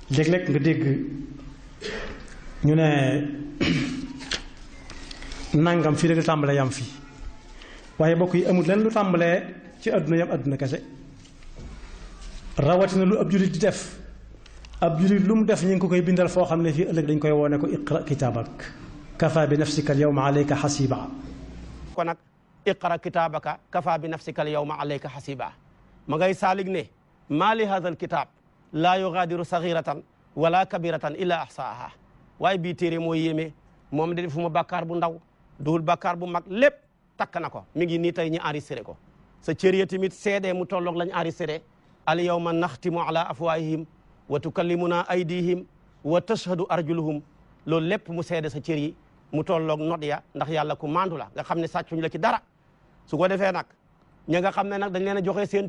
léeg-léeg nga dégg ñu ne nangam fii rek la tàmbalee yam fii waaye bokk yi amul leen lu tàmbalee ci àdduna yam àdduna kese rawatina lu ab julit di def ab julit lu mu def ñu ngi ko koy bindal foo xam ne fii ëllëg dañ koy woone ko iqra kitaabak kafa bi nafsika al yawma alayka xasiba ko nag iqra kitaabaka kafa bi nafsika al yawma alayka xasiba ma ngay saalig ne maa li hada al kitab laa yugaadiru saxiratan wala kabiratan illa ahsaaha waaye bii téere moo yéeme moom de defuma bàkkaar bu ndaw duhul bàkkaar bu mag lépp takk na ko mi ngi nii tey ñu enregistré ko sa cër ya tamit seede mu tolloog lañ enregistré al yawma naxtimu ala afwaahihim wa tukallimuna aydihim wa tashhadu arjuluhum loolu lépp mu seede sa cër yi mu tolloog not ya ndax yàlla ku mandu la nga xam ne sàccuñ la ci dara su ko defee nag ña nga xam ne nag dañ leen a joxe seen